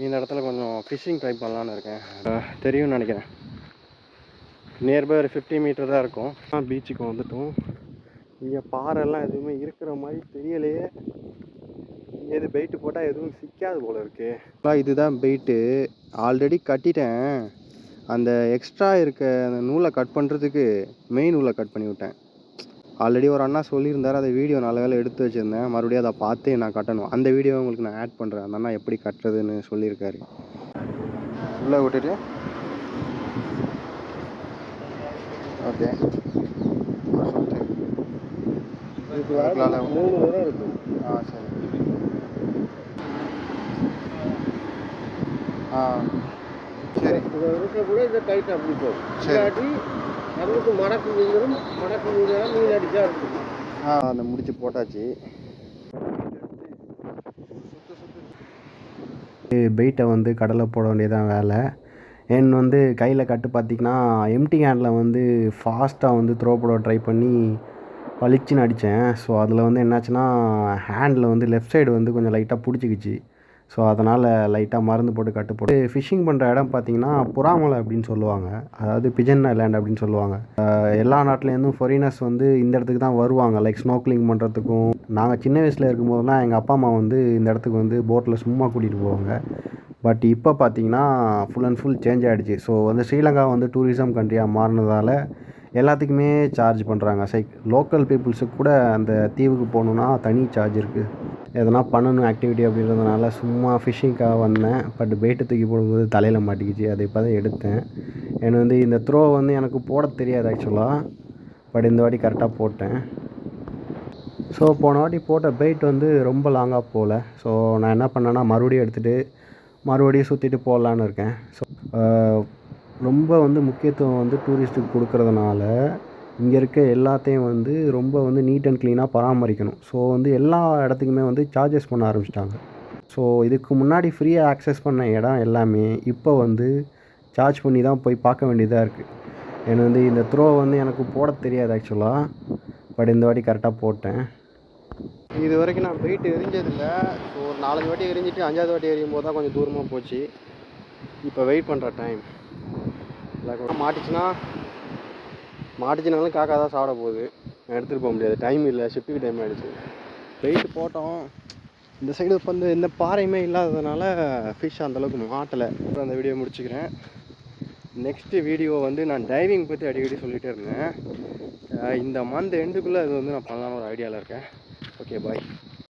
இந்த இடத்துல கொஞ்சம் ஃபிஷ்ஷிங் ட்ரை பண்ணலான்னு இருக்கேன். தெரியும்னு நினைக்கிறேன். நியர்பை ஒரு 50 மீட்டர் தான் இருக்கும். பீச்சுக்கு வந்துட்டோம். இங்கே பாறைலாம் எதுவுமே இருக்கிற மாதிரி தெரியலையே. எது பெயிட்டு போட்டால் எதுவும் சிக்காது போல் இருக்குது. இதுதான் பெயிட்டு. ஆல்ரெடி கட்டிட்டேன். அந்த எக்ஸ்ட்ரா இருக்க அந்த நூலை கட் பண்ணுறதுக்கு மெயின் நூலை கட் பண்ணி விட்டேன். ஆல்ரெடி ஒரு அண்ணா சொல்லியிருந்தார். அதை வீடியோ நல்ல வேலை எடுத்து வச்சுருந்தேன். மறுபடியும் அதை பார்த்து நான் கட்டணும். அந்த வீடியோ உங்களுக்கு நான் ஆட் பண்ணுறேன். அந்த அண்ணா எப்படி கட்டுறதுன்னு சொல்லியிருக்காரு. உள்ளே விட்டுட்டு ஓகே. இதுக்கு 3 தடவை இருக்குது. சரி. சரி. இதை இருக்கக்கூட இதை டைட் அப்படி போகும். இல்லாட்டி நமக்கு மடக்கு மீன்களும் மீன் அடிச்சா இருக்குது. அந்த முடிச்சு போட்டாச்சு. பெயிட்டை வந்து கடலை போட வேண்டியதான் வேலை. என் வந்து கையில் கட்டு பார்த்திங்கன்னா எம்டி ஹேண்டில் வந்து ஃபாஸ்ட்டாக வந்து த்ரோ போட ட்ரை பண்ணி பளிச்சுன்னு அடித்தேன். ஸோ அதில் வந்து என்னாச்சுன்னா ஹேண்டில் வந்து லெஃப்ட் சைடு வந்து கொஞ்சம் லைட்டாக பிடிச்சிக்கிச்சு. ஸோ அதனால் லைட்டாக மருந்து போட்டு கட்டு போட்டு ஃபிஷ்ஷிங் பண்ணுற இடம் பார்த்திங்கன்னா புறாமலை அப்படின்னு சொல்லுவாங்க. அதாவது பிஜன் ஐலாண்ட் அப்படின்னு சொல்லுவாங்க. எல்லா நாட்டிலேருந்தும் ஃபாரினர்ஸ் வந்து இந்த இடத்துக்கு தான் வருவாங்க. லைக் ஸ்னோக்லிங் பண்ணுறதுக்கும். நாங்கள் சின்ன வயசில் இருக்கும்போதுலாம் எங்கள் அப்பா அம்மா வந்து இந்த இடத்துக்கு வந்து போட்டில் சும்மா கூட்டிகிட்டு போவாங்க. பட் இப்போ பார்த்திங்கன்னா ஃபுல் அண்ட் ஃபுல் சேஞ்ச் ஆகிடுச்சு. ஸோ வந்து ஸ்ரீலங்கா வந்து டூரிசம் கண்ட்ரியாக மாறினதால் எல்லாத்துக்குமே சார்ஜ் பண்ணுறாங்க. லோக்கல் பீப்புள்ஸுக்கு கூட அந்த தீவுக்கு போகணுன்னா தனி சார்ஜ் இருக்குது. எதனா பண்ணணும் ஆக்டிவிட்டி அப்படின்றதுனால சும்மா ஃபிஷ்ஷிங்காக வந்தேன். பட் பெயிட்டு தூக்கி போடும்போது தலையில் மாட்டிக்கிச்சு. அதை இப்போ தான் எடுத்தேன். எனக்கு வந்து இந்த த்ரோ வந்து எனக்கு போட தெரியாது ஆக்சுவலாக. பட் இந்த வாட்டி கரெக்டாக போட்டேன். ஸோ போன வாட்டி போட்ட பெயிட் வந்து ரொம்ப லாங்காக போகல. ஸோ நான் என்ன பண்ணேன்னா மறுபடியும் எடுத்துகிட்டு மறுபடியும் சுற்றிட்டு போகலான்னு இருக்கேன். ஸோ ரொம்ப வந்து முக்கியத்துவம் வந்து டூரிஸ்ட்டுக்கு கொடுக்கறதுனால இங்கே இருக்க எல்லாத்தையும் வந்து ரொம்ப வந்து நீட் அண்ட் க்ளீனாக பராமரிக்கணும். ஸோ வந்து எல்லா இடத்துக்குமே வந்து சார்ஜஸ் பண்ண ஆரம்பிச்சிட்டாங்க. ஸோ இதுக்கு முன்னாடி ஃப்ரீயாக ஆக்சஸ் பண்ண இடம் எல்லாமே இப்போ வந்து சார்ஜ் பண்ணி தான் போய் பார்க்க வேண்டியதாக இருக்குது. எனக்கு வந்து இந்த த்ரோ வந்து எனக்கு போட தெரியாது ஆக்சுவலாக. பட் இந்த வாட்டி கரெக்டாக போட்டேன். இது வரைக்கும் நான் பெயிட்டு எரிஞ்சதில்லை. ஸோ ஒரு 4 வாட்டி எரிஞ்சிட்டு 5வது வாட்டி எரியும் போது தான் கொஞ்சம் தூரமாக போச்சு. இப்போ வெயிட் பண்ணுற டைம் இல்லை மாட்டிச்சுனாலும் காக்கா தான் சாப்பிட போகுது. எடுத்துகிட்டு போக முடியாது. டைம் இல்லை. ஷிப்பிங் டைம் ஆகிடுச்சு. வெயிட் போட்டோம். இந்த சைடு வந்து எந்த பாறையுமே இல்லாததுனால ஃபிஷ் அந்தளவுக்கு மாட்டலை. அந்த வீடியோ முடிச்சுக்கிறேன். நெக்ஸ்ட்டு வீடியோ வந்து நான் டைவிங் பற்றி அடிக்கடி சொல்லிகிட்டே இருந்தேன். இந்த மந்த் எண்டுக்குள்ளே இது வந்து நான் பண்ணலான்னு ஒரு ஐடியாவில் இருக்கேன். ஓகே, பாய்.